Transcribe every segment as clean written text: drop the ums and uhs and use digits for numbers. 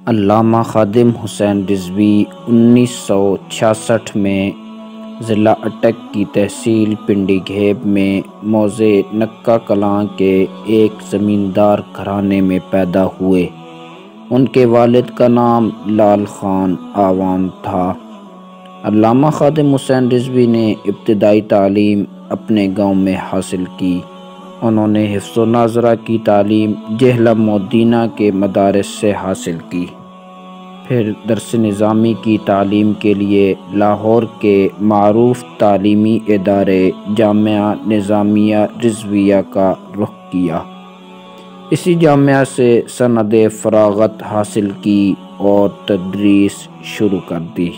علامہ خادم حسین رضوی 1966 میں ضلع اٹک کی تحصیل پنڈی گھیب میں موضع نکہ کلاں کے ایک زمیندار گھرانے میں پیدا ہوئے۔ ان کے والد کا نام لال خان آوان تھا۔ علامہ خادم حسین رضوی نے ابتدائی تعلیم اپنے گاؤں میں حاصل کی۔ انہوں نے حفظ و ناظرہ کی تعلیم جہلم و دینا کے مدارس سے حاصل کی۔ پھر درس نظامی کی تعلیم کے لیے لاہور کے معروف تعلیمی ادارے جامعہ نظامیہ رضویہ کا رخ کیا۔ اسی جامعہ سے سند فراغت حاصل کی اور تدریس شروع کر دی۔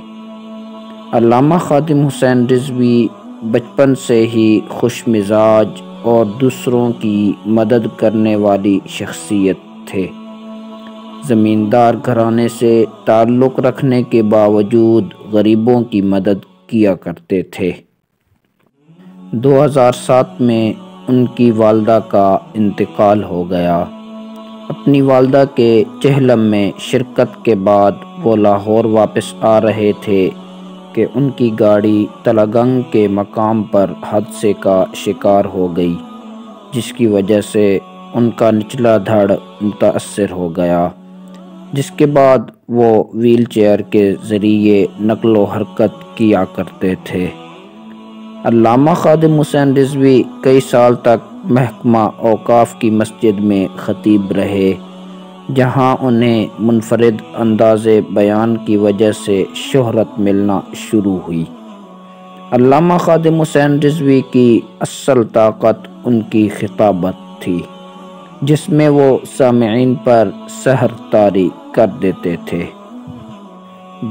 علامہ خادم حسین رضوی بچپن سے ہی خوش مزاج اور دوسروں کی مدد کرنے والی شخصیت تھے۔ زمیندار گھرانے سے تعلق رکھنے کے باوجود غریبوں کی مدد کیا کرتے تھے۔ 2007 میں ان کی والدہ کا انتقال ہو گیا۔ اپنی والدہ کے چہلم میں شرکت کے بعد وہ لاہور واپس آ رہے تھے کہ ان کی گاڑی تلگنگ کے مقام پر حادثے کا شکار ہو گئی، جس کی وجہ سے ان کا نچلا دھڑ متاثر ہو گیا، جس کے بعد وہ ویل چیئر کے ذریعے نقل و حرکت کیا کرتے تھے۔ علامہ خادم حسین رضوی کئی سال تک محکمہ اوقاف کی مسجد میں خطیب رہے، جہاں انہیں منفرد انداز بیان کی وجہ سے شہرت ملنا شروع ہوئی۔ علامہ خادم حسین رضوی کی اصل طاقت ان کی خطابت تھی، جس میں وہ سامعین پر سحر طاری کر دیتے تھے۔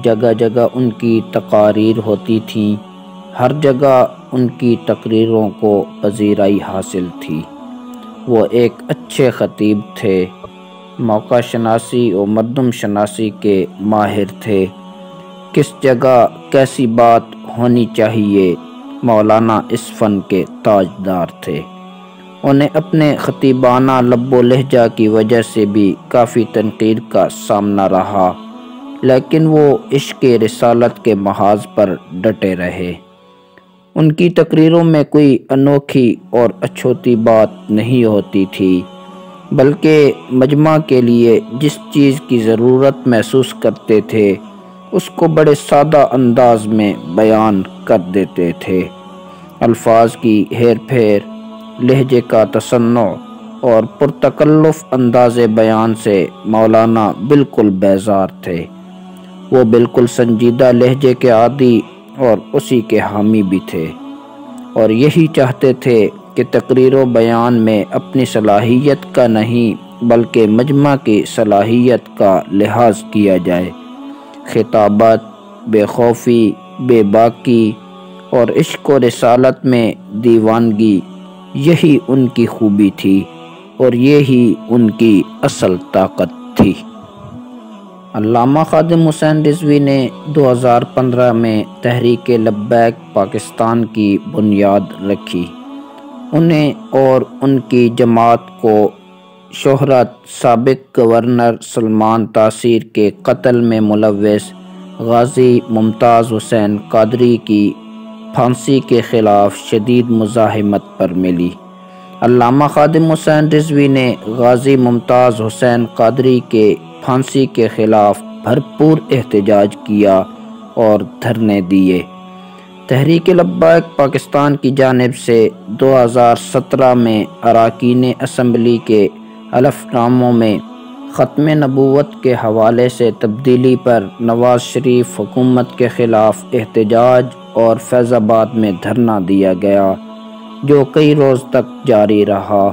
جگہ جگہ ان کی تقاریر ہوتی تھیں، ہر جگہ ان کی تقریروں کو پذیرائی حاصل تھی۔ وہ ایک اچھے خطیب تھے، موقع شناسی اور مردم شناسی کے ماہر تھے۔ کس جگہ کیسی بات ہونی چاہیے، مولانا اس فن کے تاجدار تھے۔ انہیں اپنے خطیبانہ لب و لہجہ کی وجہ سے بھی کافی تنقید کا سامنا رہا، لیکن وہ عشق رسالت کے محاذ پر ڈٹے رہے۔ ان کی تقریروں میں کوئی انوکھی اور اچھوتی بات نہیں ہوتی تھی، بلکہ مجمع کے لیے جس چیز کی ضرورت محسوس کرتے تھے اس کو بڑے سادہ انداز میں بیان کر دیتے تھے۔ الفاظ کی ہیر پھیر، لہجے کا تصنع اور پرتکلف انداز بیان سے مولانا بالکل بیزار تھے۔ وہ بالکل سنجیدہ لہجے کے عادی اور اسی کے حامی بھی تھے، اور یہی چاہتے تھے کہ تقریر و بیان میں اپنی صلاحیت کا نہیں بلکہ مجمع کی صلاحیت کا لحاظ کیا جائے۔ خطابت، بے خوفی، بے باکی اور عشق و رسالت میں دیوانگی، یہی ان کی خوبی تھی اور یہی ان کی اصل طاقت تھی۔ علامہ خادم حسین رضوی نے 2015 میں تحریک لبیک پاکستان کی بنیاد رکھی۔ انہیں اور ان کی جماعت کو شہرت سابق گورنر سلمان تاثیر کے قتل میں ملوث غازی ممتاز حسین قادری کی پھانسی کے خلاف شدید مزاحمت پر ملی۔ علامہ خادم حسین رضوی نے غازی ممتاز حسین قادری کے پھانسی کے خلاف بھرپور احتجاج کیا اور دھرنے دیے۔ تحریک لبیک پاکستان کی جانب سے 2017 میں اراکین اسمبلی کے حلف ناموں میں ختم نبوت کے حوالے سے تبدیلی پر نواز شریف حکومت کے خلاف احتجاج اور فیض آباد میں دھرنا دیا گیا، جو کئی روز تک جاری رہا۔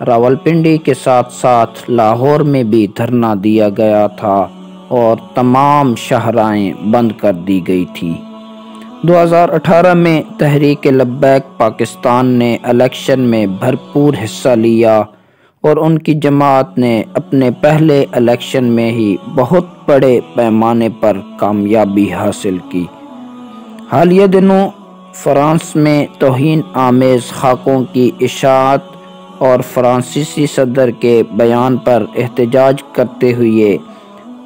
راولپنڈی کے ساتھ ساتھ لاہور میں بھی دھرنا دیا گیا تھا اور تمام شاہراہیں بند کر دی گئی تھیں۔ 2018 میں تحریک لبیک پاکستان نے الیکشن میں بھرپور حصہ لیا اور ان کی جماعت نے اپنے پہلے الیکشن میں ہی بہت بڑے پیمانے پر کامیابی حاصل کی۔ حالیہ دنوں فرانس میں توہین آمیز خاکوں کی اشاعت اور فرانسیسی صدر کے بیان پر احتجاج کرتے ہوئے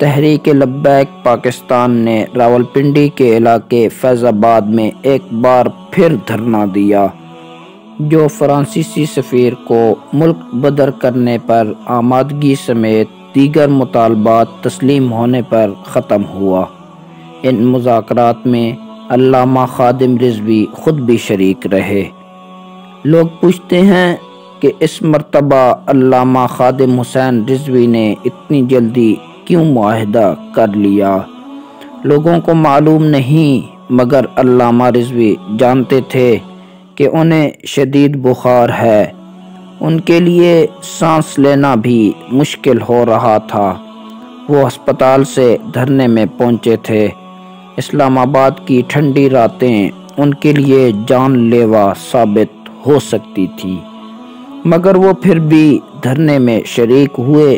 تحریک لبیک پاکستان نے راولپنڈی کے علاقے فیض آباد میں ایک بار پھر دھرنا دیا، جو فرانسیسی سفیر کو ملک بدر کرنے پر آمادگی سمیت دیگر مطالبات تسلیم ہونے پر ختم ہوا۔ ان مذاکرات میں علامہ خادم رضوی خود بھی شریک رہے۔ لوگ پوچھتے ہیں کہ اس مرتبہ علامہ خادم حسین رضوی نے اتنی جلدی کیوں معاہدہ کر لیا؟ لوگوں کو معلوم نہیں، مگر علامہ رضوی جانتے تھے کہ انہیں شدید بخار ہے۔ ان کے لیے سانس لینا بھی مشکل ہو رہا تھا۔ وہ ہسپتال سے دھرنے میں پہنچے تھے۔ اسلام آباد کی ٹھنڈی راتیں ان کے لیے جان لیوا ثابت ہو سکتی تھی، مگر وہ پھر بھی دھرنے میں شریک ہوئے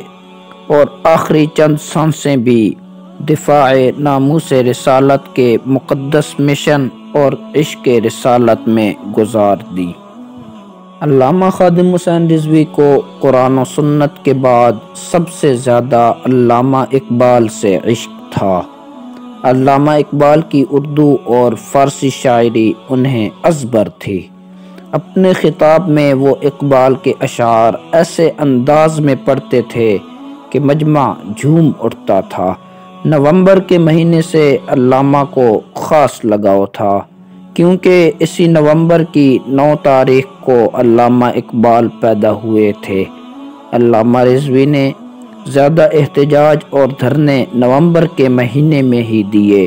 اور آخری چند سانسیں بھی دفاع ناموس رسالت کے مقدس مشن اور عشق رسالت میں گزار دی۔ علامہ خادم حسین رضوی کو قرآن و سنت کے بعد سب سے زیادہ علامہ اقبال سے عشق تھا۔ علامہ اقبال کی اردو اور فارسی شاعری انہیں ازبر تھی۔ اپنے خطاب میں وہ اقبال کے اشعار ایسے انداز میں پڑھتے تھے کہ مجمع جھوم اٹھتا تھا۔ نومبر کے مہینے سے علامہ کو خاص لگاؤ تھا، کیونکہ اسی نومبر کی 9 تاریخ کو علامہ اقبال پیدا ہوئے تھے۔ علامہ رضوی نے زیادہ احتجاج اور دھرنے نومبر کے مہینے میں ہی دیے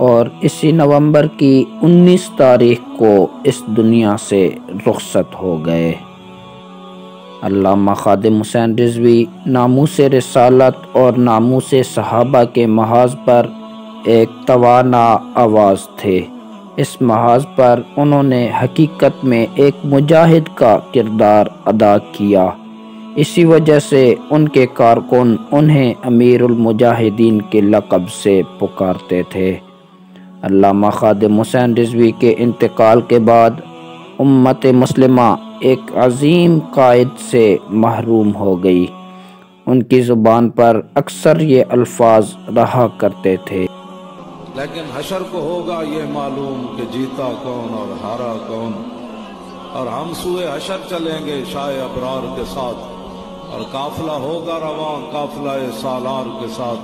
اور اسی نومبر کی 19 تاریخ کو اس دنیا سے رخصت ہو گئے۔ علامہ خادم حسین رضوی ناموس رسالت اور ناموس صحابہ کے محاذ پر ایک توانا آواز تھے۔ اس محاذ پر انہوں نے حقیقت میں ایک مجاہد کا کردار ادا کیا۔ اسی وجہ سے ان کے کارکن انہیں امیر المجاہدین کے لقب سے پکارتے تھے۔ علامہ خادم حسین رضوی کے انتقال کے بعد امت مسلمہ ایک عظیم قائد سے محروم ہو گئی۔ ان کی زبان پر اکثر یہ الفاظ رہا کرتے تھے، لیکن حشر کو ہوگا یہ معلوم کہ جیتا کون اور ہارا کون، اور ہم سوئے حشر چلیں گے شاہ ابرار کے ساتھ، اور قافلہ ہوگا رواں قافلہ سالار کے ساتھ۔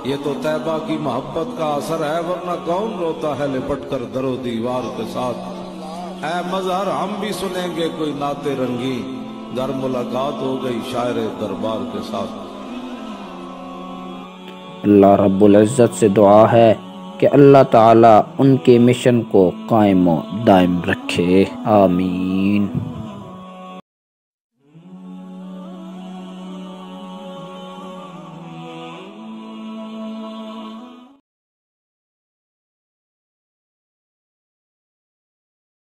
یہ تو طیبہ کی محبت کا اثر ہے، ورنہ کون روتا ہے لپٹ کر در و دیوار کے ساتھ۔ اے مظہر ہم بھی سنیں گے کوئی نعت رنگی، در ملاقات ہو گئی شاعر دربار کے ساتھ۔ اللہ رب العزت سے دعا ہے کہ اللہ تعالیٰ ان کے مشن کو قائم و دائم رکھے، آمین۔